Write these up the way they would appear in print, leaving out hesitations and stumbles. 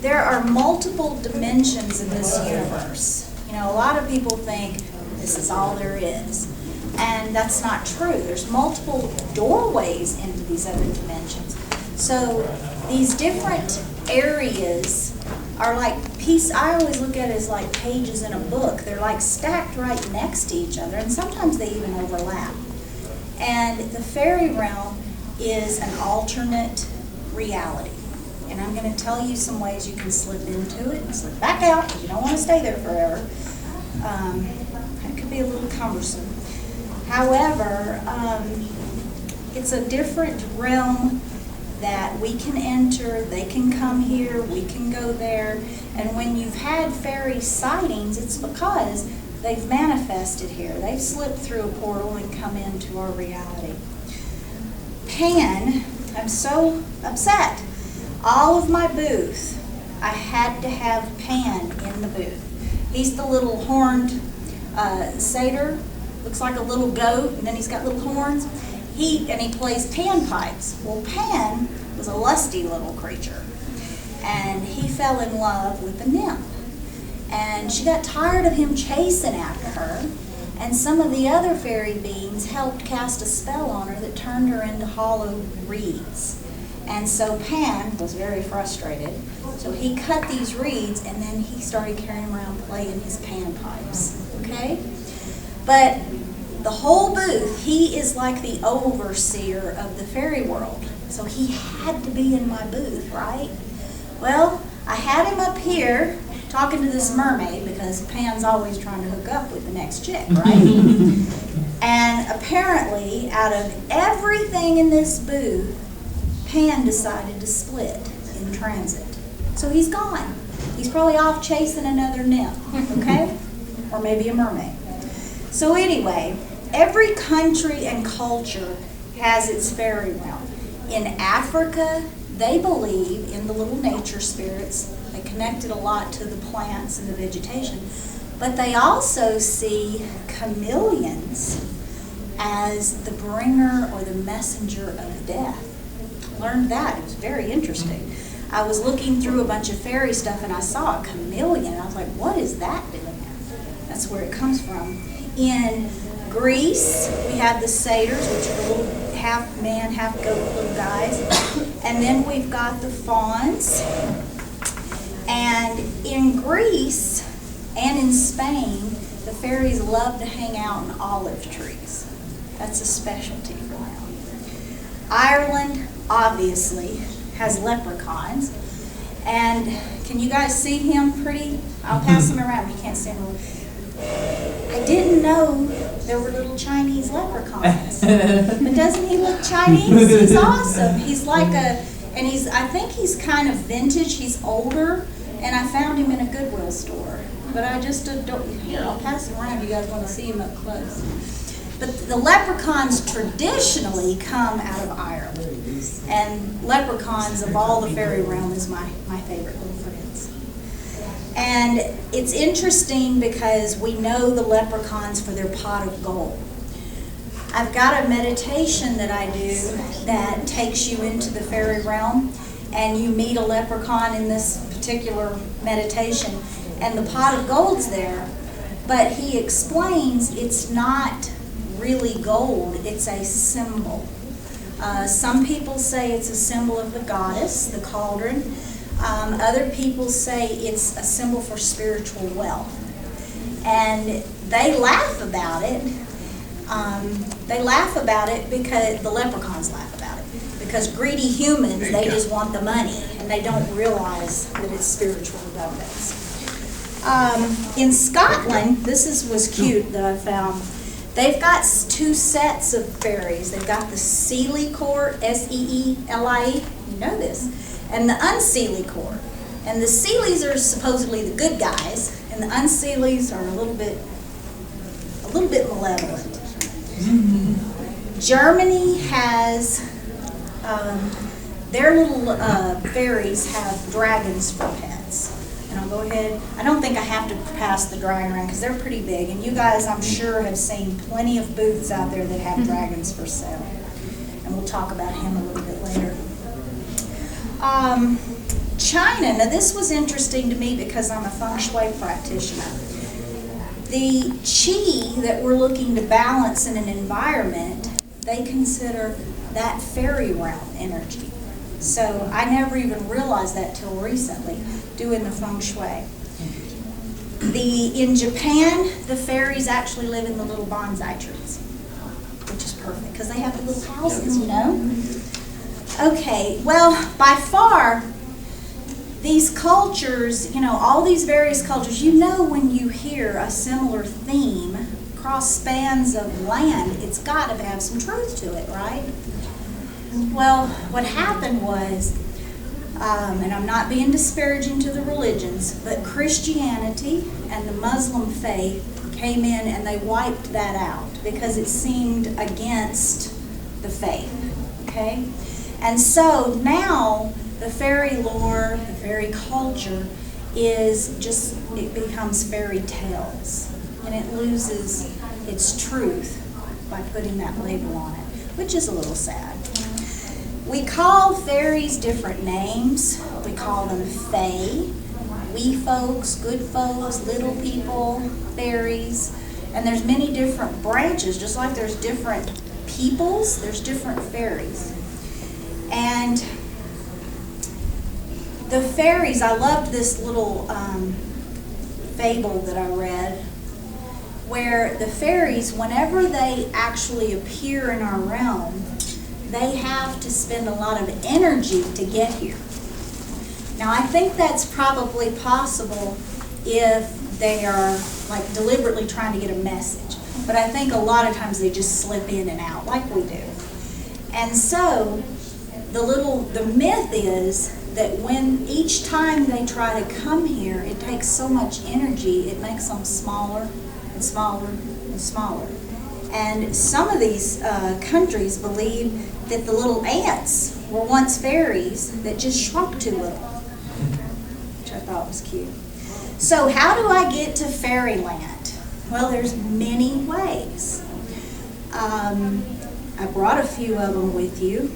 there are multiple dimensions in this universe. You know, a lot of people think this is all there is. And that's not true. There's multiple doorways into these other dimensions. So these different areas are like I always look at it as like pages in a book. They're like stacked right next to each other, and sometimes they even overlap. And the fairy realm is an alternate reality. And I'm going to tell you some ways you can slip into it and slip back out because you don't want to stay there forever. It could be a little cumbersome. However, it's a different realm that we can enter. They can come here, we can go there. And when you've had fairy sightings, it's because they've manifested here. They've slipped through a portal and come into our reality. Pan, I'm so upset. All of my booth, I had to have Pan in the booth. He's the little horned satyr. Looks like a little goat, and then he's got little horns. He plays panpipes. Well, Pan was a lusty little creature, and he fell in love with a nymph. And she got tired of him chasing after her, and some of the other fairy beings helped cast a spell on her that turned her into hollow reeds. And so Pan was very frustrated. So he cut these reeds, and then he started carrying around playing his panpipes. Okay? But the whole booth, he is like the overseer of the fairy world. So he had to be in my booth, right? Well, I had him up here talking to this mermaid because Pan's always trying to hook up with the next chick, right? And apparently, out of everything in this booth, Pan decided to split in transit. So he's gone. He's probably off chasing another nymph, okay? Or maybe a mermaid. So anyway, every country and culture has its fairy realm. In Africa, they believe in the little nature spirits. They connected a lot to the plants and the vegetation. But they also see chameleons as the bringer or the messenger of death. Learned that. It was very interesting. I was looking through a bunch of fairy stuff and I saw a chameleon. I was like, what is that doing there? That's where it comes from. In Greece, we have the satyrs, which are the little half man, half goat little guys. And then we've got the fauns. And in Greece and in Spain, the fairies love to hang out in olive trees. That's a specialty for them. Ireland, obviously, has leprechauns. And can you guys see him pretty? I'll pass him around. You can't see him. I didn't know there were little Chinese leprechauns. But doesn't he look Chinese? He's awesome. He's like I think he's kind of vintage. He's older. And I found him in a Goodwill store. But I just don't, here, I'll pass him around if you guys want to see him up close. But the leprechauns traditionally come out of Ireland. And leprechauns of all the fairy realm is my favorite little friends. And it's interesting because we know the leprechauns for their pot of gold. I've got a meditation that I do that takes you into the fairy realm, and you meet a leprechaun in this particular meditation, and the pot of gold's there, but he explains it's not really gold, it's a symbol. Some people say it's a symbol of the goddess, the cauldron. Other people say it's a symbol for spiritual wealth. And they laugh about it. They laugh about it because the leprechauns laugh about it. Because greedy humans, they just want the money, and they don't realize that it's spiritual abundance. In Scotland, this was cute that I found. They've got two sets of fairies. They've got the Seelie court, S-E-E-L-I-E, you know this, and the Unseelie court. And the Seelies are supposedly the good guys, and the Unseelies are a little bit malevolent. Germany has, their little fairies have dragons for pets. And I'll go ahead. I don't think I have to pass the dragon around because they're pretty big. And you guys, I'm sure, have seen plenty of booths out there that have dragons for sale. And we'll talk about him a little bit later. China, now this was interesting to me because I'm a feng shui practitioner. The qi that we're looking to balance in an environment, they consider that fairy realm energy. So I never even realized that till recently, doing the feng shui. In Japan, the fairies actually live in the little bonsai trees, which is perfect because they have the little houses, you know? Okay, well, by far, these cultures, you know, all these various cultures, you know when you hear a similar theme across spans of land, it's got to have some truth to it, right? Well, what happened was, and I'm not being disparaging to the religions, but Christianity and the Muslim faith came in and they wiped that out because it seemed against the faith, okay? And so now the fairy lore, the fairy culture is just, it becomes fairy tales. And it loses its truth by putting that label on it, which is a little sad. We call fairies different names. We call them fae, wee folks, good folks, little people, fairies. And there's many different branches, just like there's different peoples, there's different fairies. And the fairies, I loved this little fable that I read, where the fairies, whenever they actually appear in our realm, they have to spend a lot of energy to get here. Now, I think that's probably possible if they are like deliberately trying to get a message. But I think a lot of times they just slip in and out like we do. And so the myth is that when each time they try to come here, it takes so much energy, it makes them smaller and smaller and smaller. And some of these countries believe that the little ants were once fairies that just shrunk too little, which I thought was cute. So how do I get to fairyland? Well, there's many ways. I brought a few of them with you.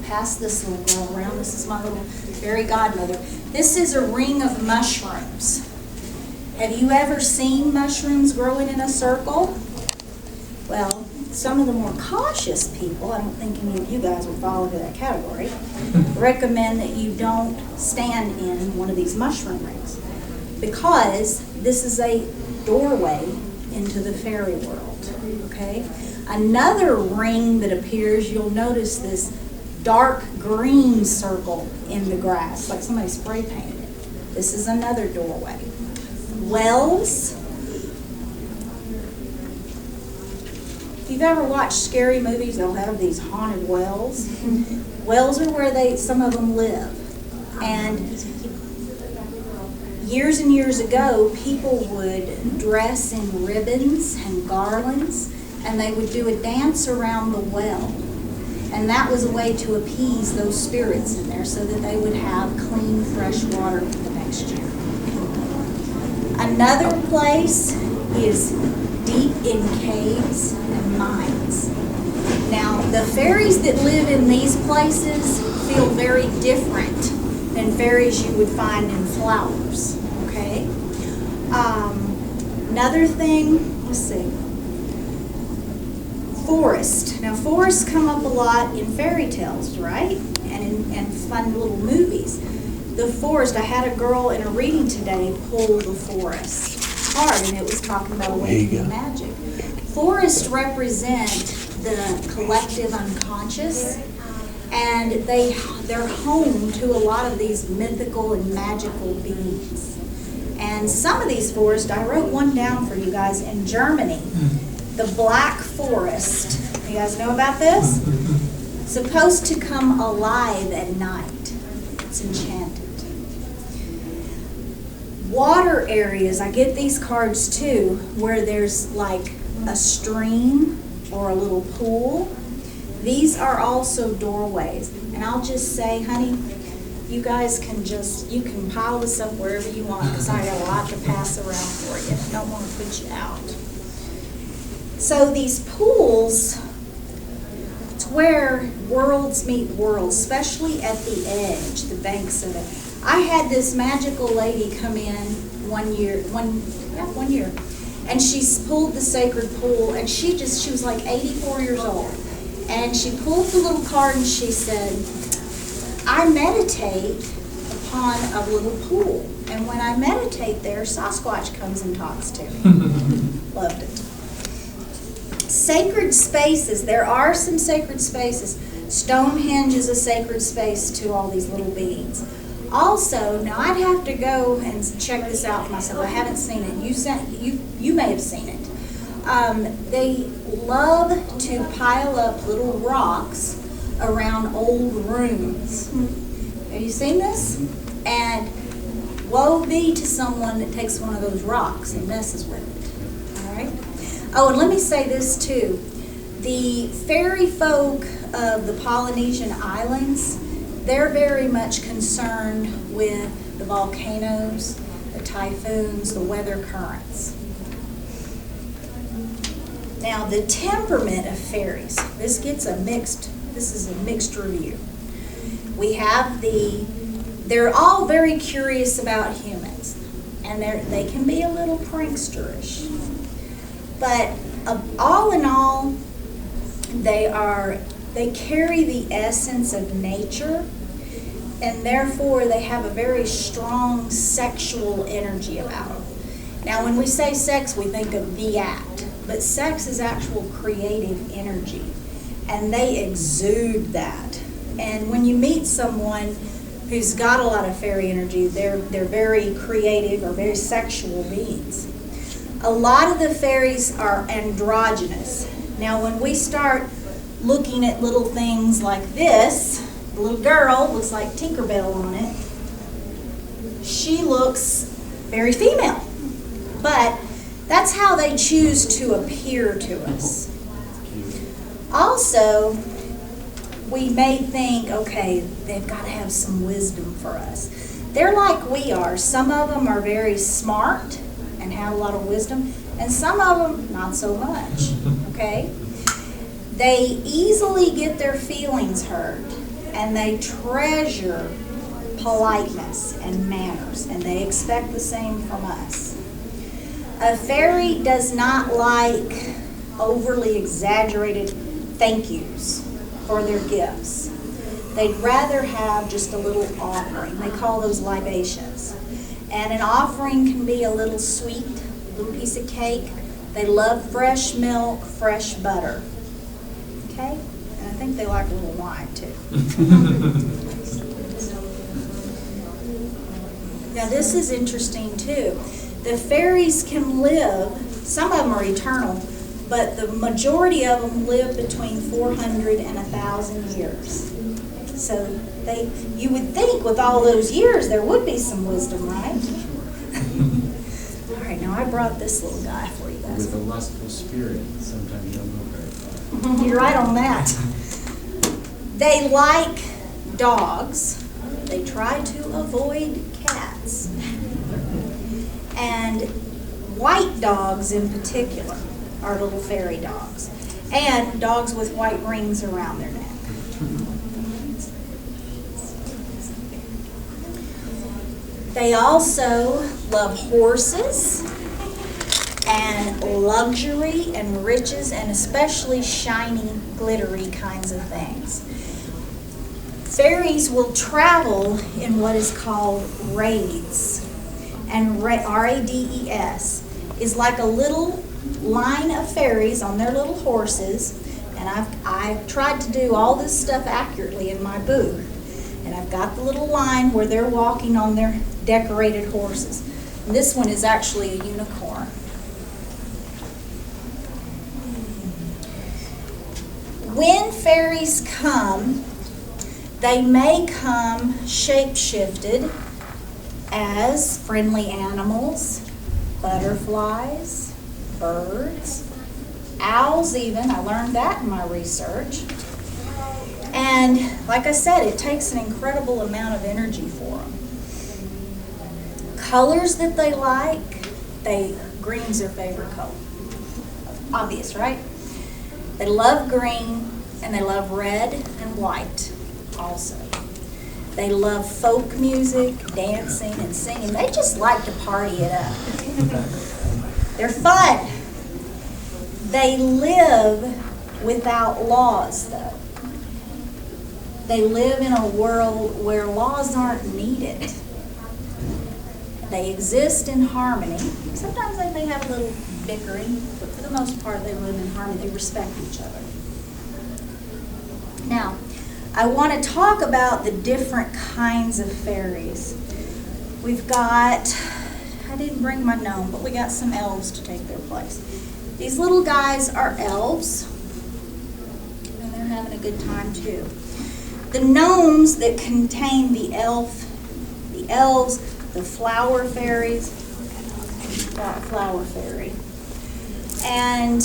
Pass this little girl around. This is my little fairy godmother. This is a ring of mushrooms. Have you ever seen mushrooms growing in a circle? Well, some of the more cautious people, I don't think any of you guys would fall into that category, recommend that you don't stand in one of these mushroom rings because this is a doorway into the fairy world, okay? Another ring that appears, you'll notice this dark green circle in the grass, like somebody spray painted it. This is another doorway. Wells. If you've ever watched scary movies, they'll have these haunted wells. Wells are where some of them live. And years and years ago, people would dress in ribbons and garlands, and they would do a dance around the well. And that was a way to appease those spirits in there so that they would have clean, fresh water for the next year. Another place is deep in caves and mines. Now, the fairies that live in these places feel very different than fairies you would find in flowers, okay? Another thing, let's see. Forest. Now, forests come up a lot in fairy tales, right? And fun little movies. The forest, I had a girl in a reading today pull the forest card, and it was talking about awakening magic. Forests represent the collective unconscious, and they're home to a lot of these mythical and magical beings. And some of these forests, I wrote one down for you guys in Germany. The Black Forest. You guys know about this? Supposed to come alive at night. It's enchanted. Water areas, I get these cards too, where there's like a stream or a little pool. These are also doorways. And I'll just say, honey, you guys you can pile this up wherever you want because I got a lot to pass around for you. I don't want to put you out. So these pools, it's where worlds meet worlds, especially at the edge, the banks of it. I had this magical lady come in one year, and she pulled the sacred pool, and she was like 84 years old. And she pulled the little card and she said, I meditate upon a little pool. And when I meditate there, Sasquatch comes and talks to me. Loved it. Sacred spaces. There are some sacred spaces. Stonehenge is a sacred space to all these little beings. Also, now I'd have to go and check this out for myself. I haven't seen it. You may have seen it. They love to pile up little rocks around old rooms. Have you seen this? And woe be to someone that takes one of those rocks and messes with it. All right? Oh, and let me say this too. The fairy folk of the Polynesian islands, they're very much concerned with the volcanoes, the typhoons, the weather currents. Now, the temperament of fairies, this is a mixed review. We have they're all very curious about humans, and they can be a little pranksterish. But all in all, they carry the essence of nature, and therefore they have a very strong sexual energy about them. Now, when we say sex, we think of the act. But sex is actual creative energy, and they exude that. And when you meet someone who's got a lot of fairy energy, they're very creative or very sexual beings. A lot of the fairies are androgynous. Now, when we start looking at little things like this, the little girl looks like Tinkerbell on it. She looks very female, but that's how they choose to appear to us. Also, we may think, okay, they've got to have some wisdom for us. They're like we are. Some of them are very smart and have a lot of wisdom, and some of them not so much, okay? They easily get their feelings hurt, and they treasure politeness and manners, and they expect the same from us. A fairy does not like overly exaggerated thank yous for their gifts. They'd rather have just a little offering. They call those libations. And an offering can be a little sweet, a little piece of cake. They love fresh milk, fresh butter. Okay? And I think they like a little wine too. Now this is interesting too. The fairies can live, some of them are eternal, but the majority of them live between 400 and 1,000 years. So you would think with all those years there would be some wisdom, right? All right, now I brought this little guy for you guys. With a lustful spirit, sometimes you don't go very far. You're right on that. They like dogs. They try to avoid cats. And white dogs in particular are little fairy dogs. And dogs with white rings around their neck. They also love horses and luxury and riches and especially shiny, glittery kinds of things. Fairies will travel in what is called raids. And R-A-D-E-S is like a little line of fairies on their little horses. And I've tried to do all this stuff accurately in my booth. And I've got the little line where they're walking on their decorated horses. And this one is actually a unicorn. When fairies come, they may come shape-shifted as friendly animals, butterflies, birds, owls even. I learned that in my research. And like I said, it takes an incredible amount of energy for them. Colors that they like, green's their favorite color. Obvious, right? They love green, And they love red and white also. They love folk music, dancing, and singing. They just like to party it up. They're fun. They live without laws, though. They live in a world where laws aren't needed. They exist in harmony. Sometimes they may have a little bickering, but for the most part, they live in harmony. They respect each other. Now, I want to talk about the different kinds of fairies. We've got, I didn't bring my gnome, but we got some elves to take their place. These little guys are elves, and they're having a good time too. The gnomes that contain the elves, the flower fairies, that flower fairy, and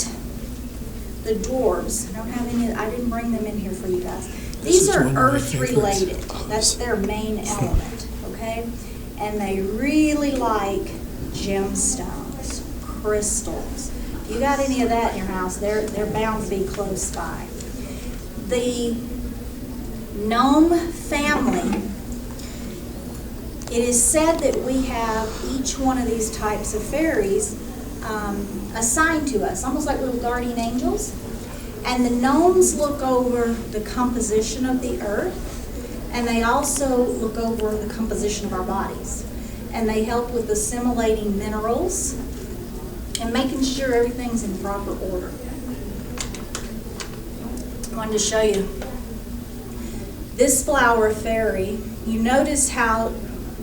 the dwarves. I don't have any, I didn't bring them in here for you guys. These are earth related. That's their main element, okay? And they really like gemstones, crystals. If you got any of that in your house, they're bound to be close by. The gnome family, it is said that we have each one of these types of fairies assigned to us, almost like little guardian angels. And the gnomes look over the composition of the earth, and they also look over the composition of our bodies. And they help with assimilating minerals and making sure everything's in proper order. I wanted to show you this flower fairy. You notice how,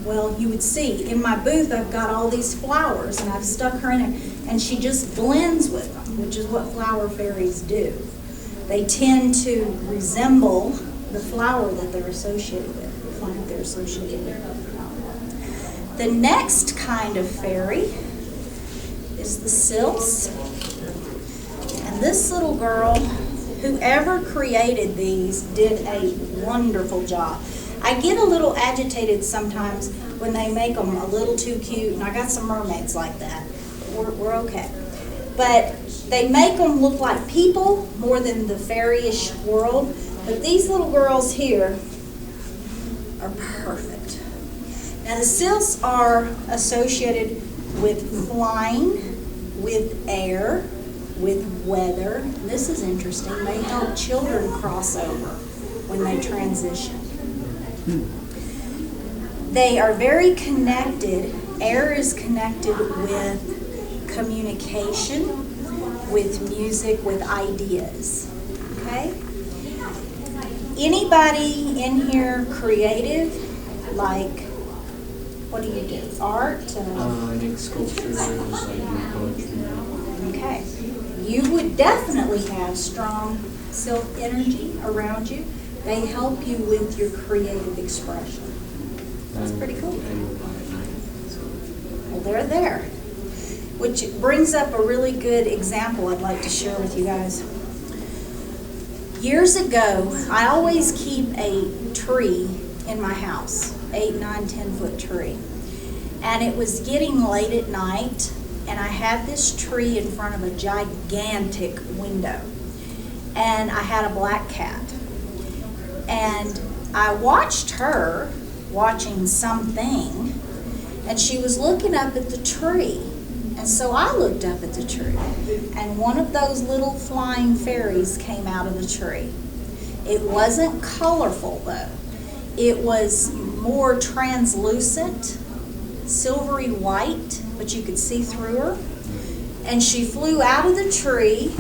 well, you would see in my booth I've got all these flowers and I've stuck her in there, and she just blends with them, which is what flower fairies do. They tend to resemble the flower that they're associated with, the plant they're associated with. The next kind of fairy is the sylphs. And this little girl, whoever created these, did a wonderful job. I get a little agitated sometimes when they make them a little too cute, and I got some mermaids like that. We're okay. But they make them look like people more than the fairyish world. But these little girls here are perfect. Now the sylphs are associated with flying, with air, with weather. This is interesting. They help children cross over when they transition. They are very connected. Air is connected with communication, with music, with ideas. Okay? Anybody in here creative? Like, what do you do? Art? I make sculptures, I do poetry. Okay. You would definitely have strong sylph energy around you. They help you with your creative expression. That's pretty cool. Well, they're there. Which brings up a really good example I'd like to share with you guys. Years ago, I always keep a tree in my house, 8, 9, 10-foot tree. And it was getting late at night, and I had this tree in front of a gigantic window. And I had a black cat. And I watched her watching something, and she was looking up at the tree. And so I looked up at the tree, and one of those little flying fairies came out of the tree. It wasn't colorful, though. It was more translucent, silvery white, but you could see through her. And she flew out of the tree,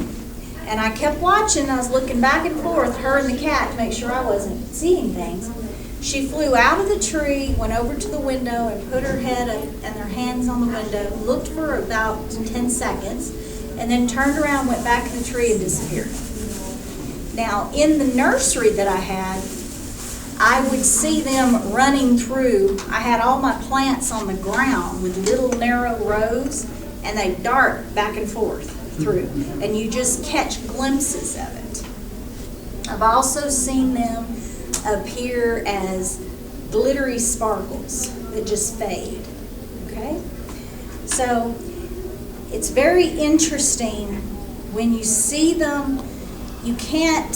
and I kept watching. I was looking back and forth, her and the cat, to make sure I wasn't seeing things. She flew out of the tree, went over to the window, and put her head and her hands on the window, looked for about 10 seconds, and then turned around, went back in the tree, and disappeared. Now, in the nursery that I had, I would see them running through. I had all my plants on the ground with little narrow rows, and they dart back and forth through, and you just catch glimpses of it. I've also seen them appear as glittery sparkles that just fade. Okay? So it's very interesting when you see them. You can't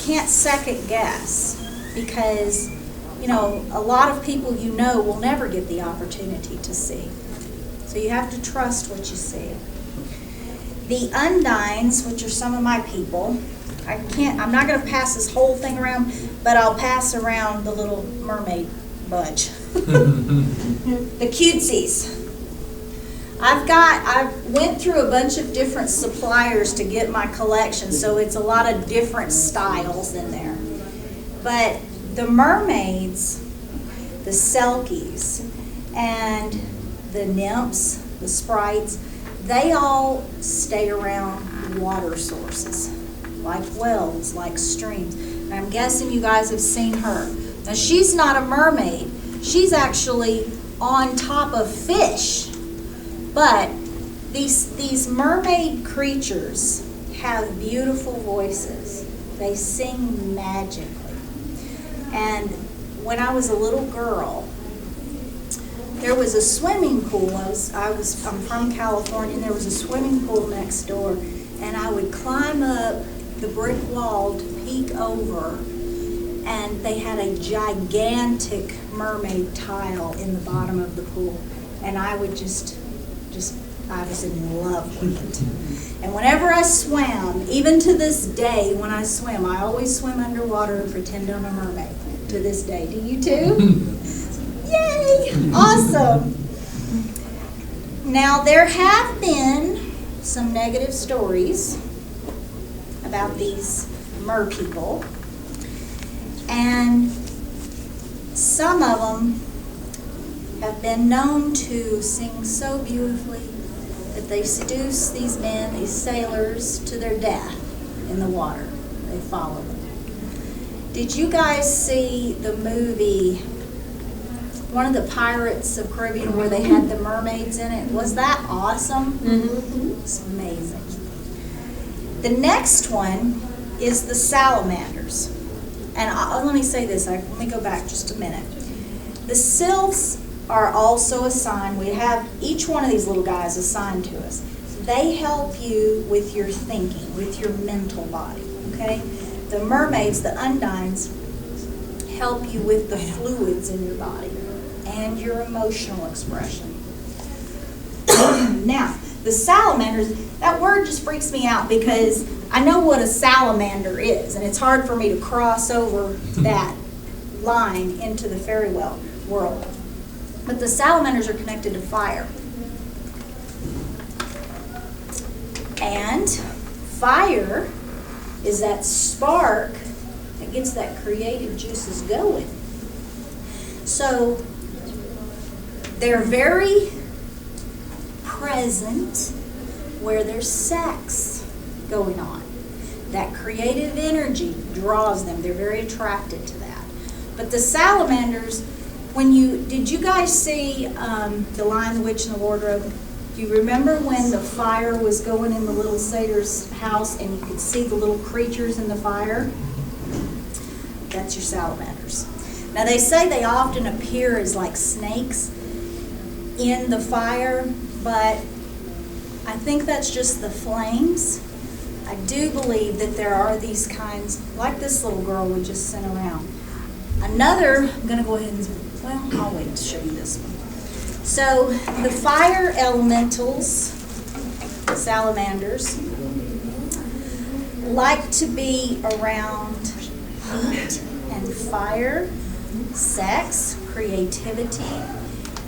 can't second guess because, you know, a lot of people you know will never get the opportunity to see. So you have to trust what you see. The undines, which are some of my people, I'm not going to pass this whole thing around, but I'll pass around the little mermaid budge. The cutesies. I went through a bunch of different suppliers to get my collection, so it's a lot of different styles in there. But the mermaids, the selkies, and the nymphs, the sprites, they all stay around water sources, like wells, like streams. And I'm guessing you guys have seen her. Now, she's not a mermaid. She's actually on top of fish. But these mermaid creatures have beautiful voices. They sing magically. And when I was a little girl, there was a swimming pool. I'm from California, and there was a swimming pool next door. And I would climb up the brick wall to peek over, and they had a gigantic mermaid tile in the bottom of the pool. And I would I was in love with it. And whenever I swam, even to this day when I swim, I always swim underwater and pretend I'm a mermaid. To this day. Do you too? Yay! Awesome. Now, there have been some negative stories about these mer people, and some of them have been known to sing so beautifully that they seduce these men, these sailors, to their death in the water. They follow them. Did you guys see the movie, one of the Pirates of Caribbean, where they had the mermaids in it? Was that awesome? Mm-hmm. It's amazing. The next one is the Salamanders. And let me say this, let me go back just a minute. The sylphs are also assigned, we have each one of these little guys assigned to us. They help you with your thinking, with your mental body, okay? The mermaids, the undines, help you with the fluids in your body and your emotional expression. Now, the salamanders, that word just freaks me out because I know what a salamander is, and it's hard for me to cross over that line into the fairy world. But the salamanders are connected to fire. And fire is that spark that gets that creative juices going. So they're very present where there's sex going on. That creative energy draws them. They're very attracted to that. But the salamanders, did you guys see The Lion, the Witch, and the Wardrobe? Do you remember when the fire was going in the little satyr's house and you could see the little creatures in the fire? That's your salamanders. Now they say they often appear as like snakes in the fire, but I think that's just the flames. I do believe that there are these kinds, like this little girl we just sent around. I'm going to go ahead and, I'll wait to show you this one. So the fire elementals, salamanders, like to be around heat and fire, sex, creativity.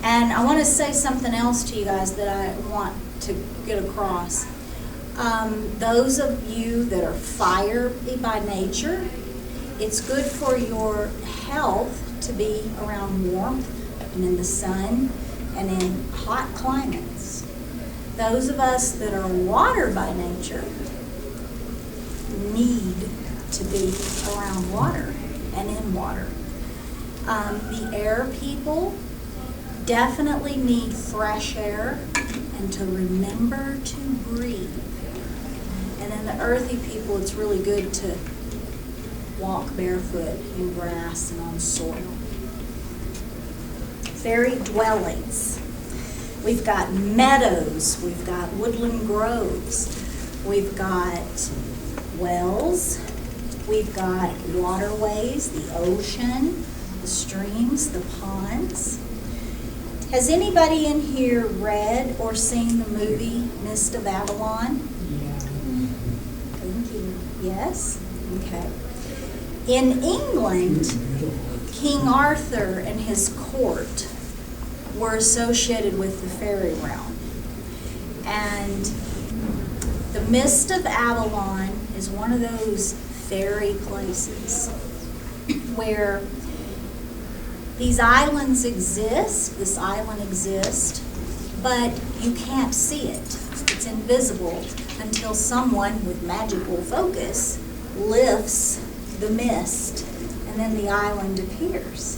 And I want to say something else to you guys that I want to get across. Those of you that are fiery by nature, it's good for your health to be around warmth and in the sun and in hot climates. Those of us that are water by nature need to be around water and in water. The air people definitely need fresh air and to remember to breathe. And then the earthy people, it's really good to walk barefoot in grass and on soil. Fairy dwellings. We've got meadows, we've got woodland groves, we've got wells, We've got waterways, the ocean, the streams, the ponds. Has anybody in here read or seen the movie Mist of Adeline? Yeah. Thank you. Yes? Okay. In England, King Arthur and his court were associated with the fairy realm. And the Mist of Adeline is one of those fairy places where these islands exist, this island exists, but you can't see it. It's invisible until someone with magical focus lifts the mist, and then the island appears.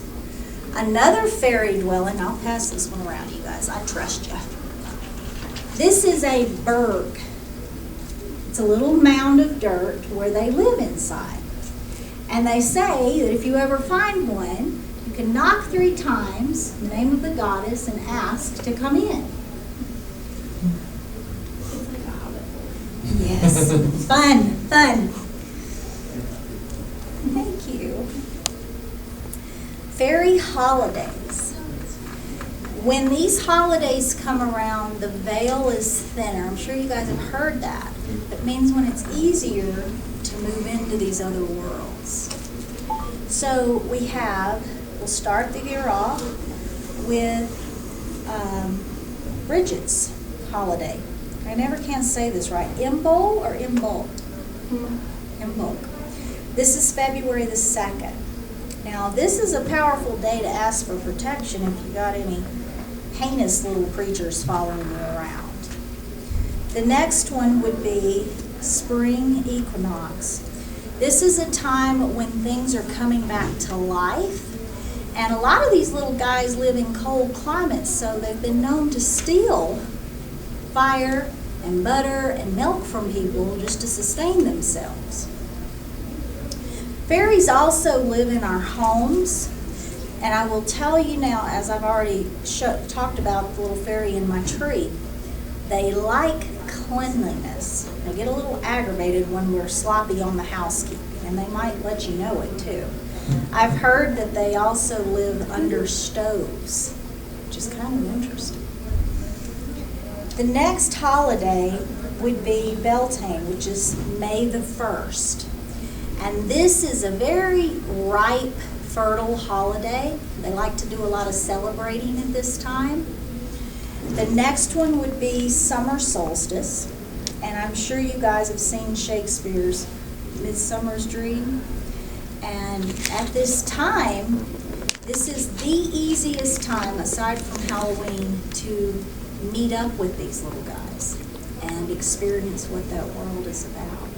Another fairy dwelling, I'll pass this one around, you guys, I trust you. This is a berg. It's a little mound of dirt where they live inside. And they say that if you ever find one, you can knock 3 times in the name of the goddess and ask to come in. It's like a hobbit. Yes. Fun. Thank you. Fairy holidays. When these holidays come around, the veil is thinner. I'm sure you guys have heard that. It means when it's easier to move into these other worlds. So we'll start the year off with Bridget's holiday. I never can say this right. Imbol or Imbolc? Imbolc. This is February the 2nd. Now, this is a powerful day to ask for protection if you got any heinous little creatures following you around. The next one would be Spring Equinox. This is a time when things are coming back to life. And a lot of these little guys live in cold climates, so they've been known to steal fire and butter and milk from people just to sustain themselves. Fairies also live in our homes, and I will tell you now, as I've already talked about the little fairy in my tree, they like cleanliness. They get a little aggravated when we're sloppy on the housekeeping, and they might let you know it too. I've heard that they also live under stoves, which is kind of interesting. The next holiday would be Beltane, which is May the 1st. And this is a very ripe, fertile holiday. They like to do a lot of celebrating at this time. The next one would be Summer Solstice. And I'm sure you guys have seen Shakespeare's Midsummer's Dream. And at this time, this is the easiest time, aside from Halloween, to meet up with these little guys and experience what that world is about.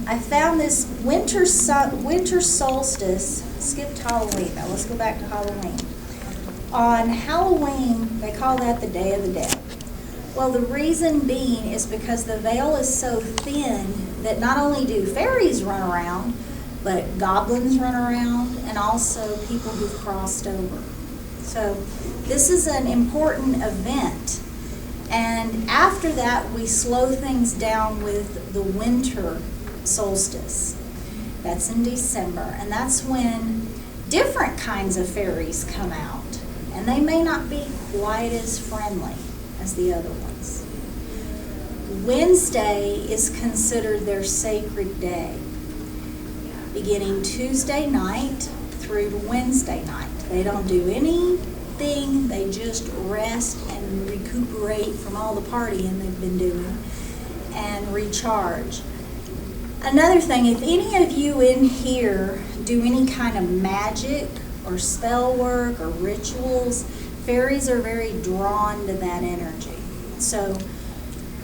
I found this winter solstice, skipped Halloween. Now let's go back to Halloween. On Halloween, they call that the Day of the Dead. Well, the reason being is because the veil is so thin that not only do fairies run around, but goblins run around, and also people who've crossed over. So this is an important event. And after that, we slow things down with the winter solstice. That's in December, and that's when different kinds of fairies come out, and they may not be quite as friendly as the other ones. Wednesday is considered their sacred day, beginning Tuesday night through to Wednesday night. They don't do anything, they just rest and recuperate from all the partying they've been doing and recharge. Another thing, if any of you in here do any kind of magic or spell work or rituals, fairies are very drawn to that energy. So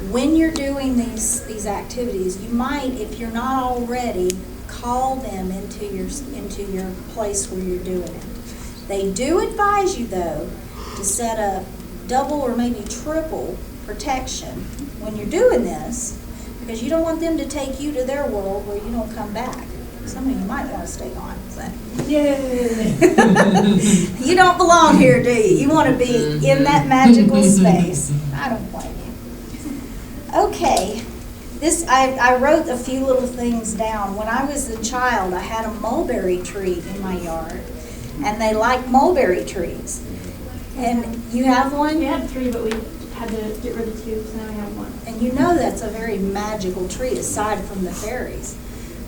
when you're doing these activities, you might, if you're not already, call them into your place where you're doing it. They do advise you, though, to set up double or maybe triple protection when you're doing this, because you don't want them to take you to their world where you don't come back. Some of you might want to stay on. But Yay! you don't belong here, do you? You want to be in that magical space. I don't blame you. Okay, I wrote a few little things down. When I was a child, I had a mulberry tree in my yard, and they like mulberry trees. And you have one? We had 3, but we had to get rid of 2, so now we have 1. And you know that's a very magical tree aside from the fairies.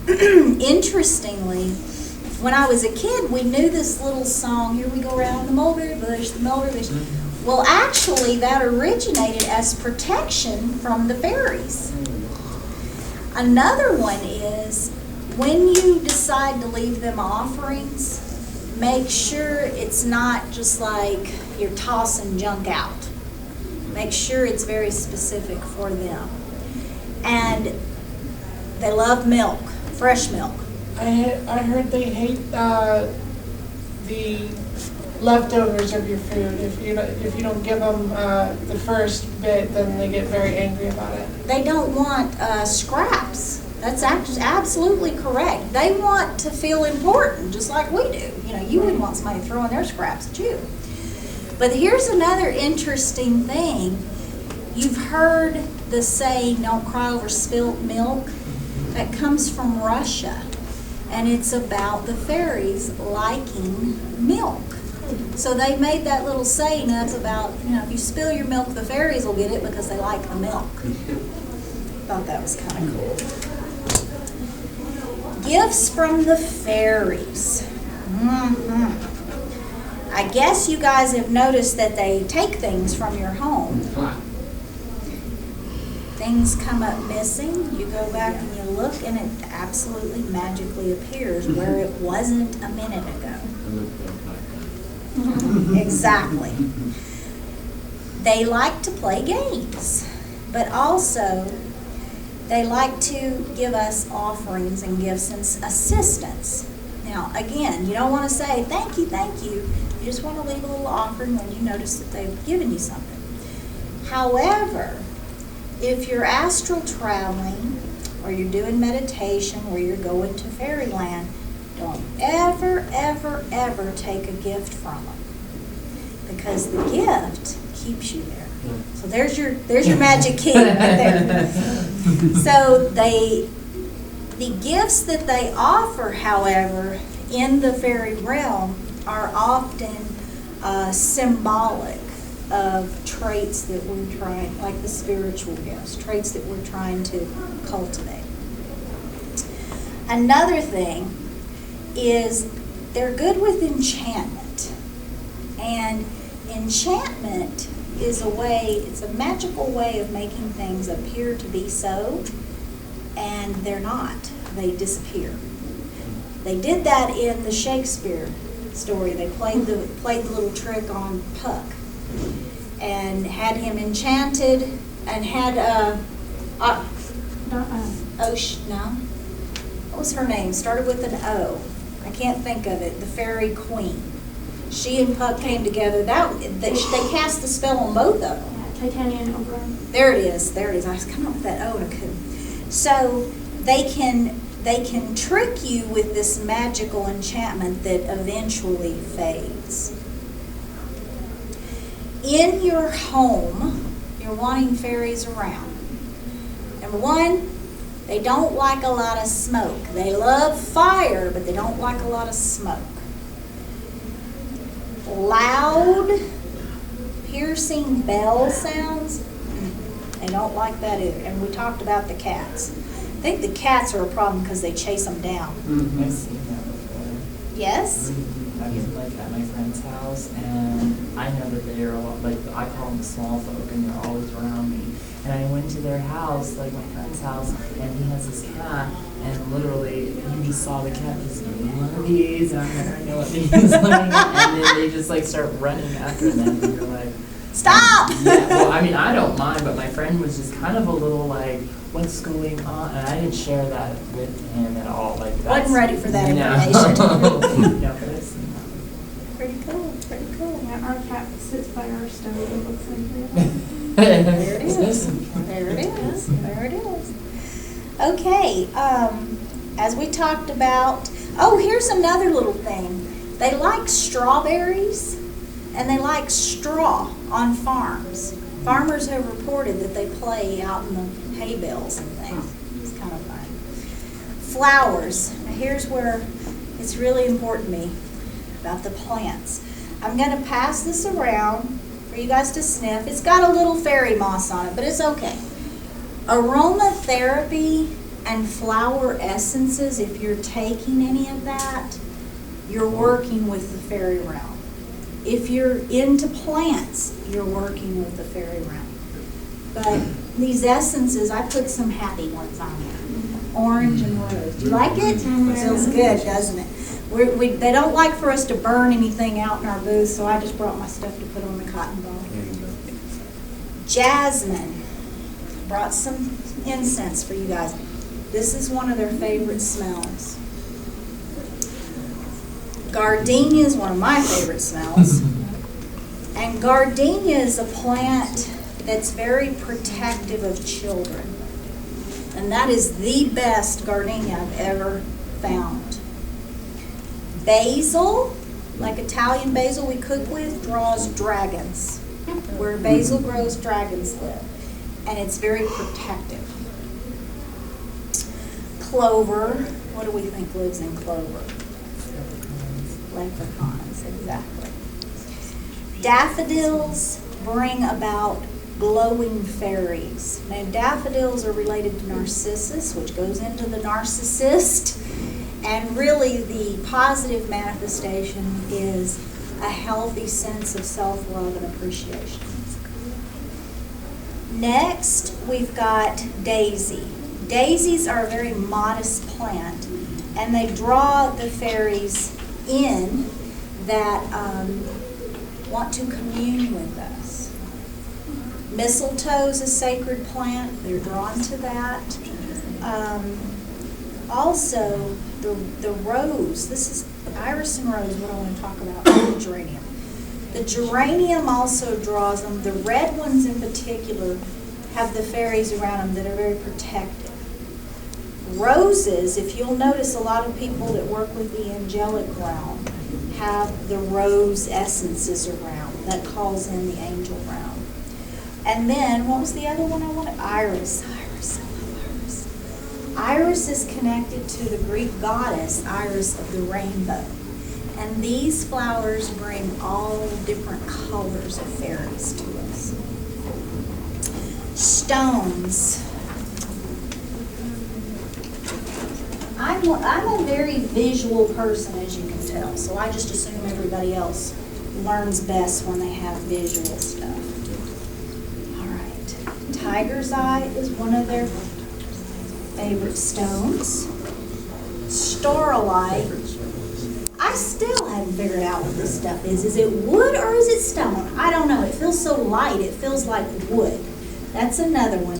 Interestingly, when I was a kid, we knew this little song, here we go around the mulberry bush, the mulberry bush. Well, actually, that originated as protection from the fairies. Another one is, when you decide to leave them offerings, make sure it's not just like you're tossing junk out. Make sure it's very specific for them. And they love milk, fresh milk. I heard they hate the leftovers of your food. If you don't give them the first bit, then they get very angry about it. They don't want scraps. That's absolutely correct. They want to feel important, just like we do. You know, you wouldn't want somebody throwing their scraps at you. But here's another interesting thing. You've heard the saying, don't cry over spilt milk. That comes from Russia. And it's about the fairies liking milk. So they made that little saying up about, if you spill your milk, the fairies will get it because they like the milk. Thought that was kind of cool. Gifts from the fairies. I guess you guys have noticed that they take things from your home. Things come up missing, you go back and you look, and it absolutely magically appears where it wasn't a minute ago. Exactly. They like to play games, but also they like to give us offerings and gifts and assistance. Now, again, you don't want to say, thank you, thank you. You just want to leave a little offering when you notice that they've given you something. However, if you're astral traveling or you're doing meditation where you're going to fairyland, don't ever, ever, ever take a gift from them, because the gift keeps you there. So there's your magic key right there. So the gifts that they offer, however, in the fairy realm are often symbolic of traits that we're trying, like the spiritual gifts, traits that we're trying to cultivate. Another thing is they're good with enchantment. And enchantment is it's a magical way of making things appear to be so, and they're not. They disappear. They did that in the Shakespeare story. They played the little trick on Puck and had him enchanted and had what was her name? Started with an O. I can't think of it. The Fairy Queen. She and Puck came together. They cast the spell on both of them. Yeah, Titania and Oberon. There it is. I was coming up with that O and I couldn't. So they can trick you with this magical enchantment that eventually fades. In your home, you're wanting fairies around. Number one, they don't like a lot of smoke. They love fire, but they don't like a lot of smoke. Loud, piercing bell sounds, they don't like that either. And we talked about the cats. I think the cats are a problem because they chase them down. I've seen that before. Yes? I was like at my friend's house, and I know that they are a lot, like I call them small folk, and they're always around me. And I went to their house, like my friend's house, and he has this cat, and literally you just saw the cat just one of these, and I'm like, I know what these are, and then they just like start running after them, and you're like, Stop! Yeah, well, I mean, I don't mind, but my friend was just kind of a little like, what's going on? And I didn't share that with him at all. Like, Wasn't ready for that information. information. Yeah, but I've seen that. Pretty cool, pretty cool. Yeah, our cat sits by our stove and looks like that. There it is. There it is. There it is. Okay, as we talked about, here's another little thing. They like strawberries and they like straw on farms. Farmers have reported that they play out in hay bales and things. It's kind of fun. Flowers. Now here's where it's really important to me about the plants. I'm going to pass this around for you guys to sniff. It's got a little fairy moss on it, but it's okay. Aromatherapy and flower essences, if you're taking any of that, you're working with the fairy realm. If you're into plants, you're working with the fairy realm. But these essences, I put some happy ones on there. Orange and rose. Do you like it? It feels good, doesn't it? They don't like for us to burn anything out in our booth, so I just brought my stuff to put on the cotton ball. Jasmine. Brought some incense for you guys. This is one of their favorite smells. Gardenia is one of my favorite smells. And gardenia is a plant that's very protective of children. And that is the best gardenia I've ever found. Basil, like Italian basil we cook with, draws dragons. Where basil grows, dragons live. And it's very protective. Clover, what do we think lives in clover? Leprechauns, exactly. Daffodils bring about glowing fairies. Now, daffodils are related to Narcissus, which goes into the narcissist. And really, the positive manifestation is a healthy sense of self-love and appreciation. Next, we've got daisy. Daisies are a very modest plant, and they draw the fairies in that want to commune with us. Mistletoe is a sacred plant. They're drawn to that. Also, the rose. This is iris and rose, what I want to talk about, the geranium. The geranium also draws them. The red ones in particular have the fairies around them that are very protective. Roses, if you'll notice, a lot of people that work with the angelic realm have the rose essences around. That calls in the angel realm. And then, what was the other one I wanted? Iris. Iris. I love iris. Iris is connected to the Greek goddess Iris of the rainbow. And these flowers bring all different colors of fairies to us. Stones. I'm a very visual person, as you can tell, so I just assume everybody else learns best when they have visual stuff. All right. Tiger's eye is one of their favorite stones. Starlight. I still haven't figured out what this stuff is. Is it wood or is it stone? I don't know. It feels so light. It feels like wood. That's another one.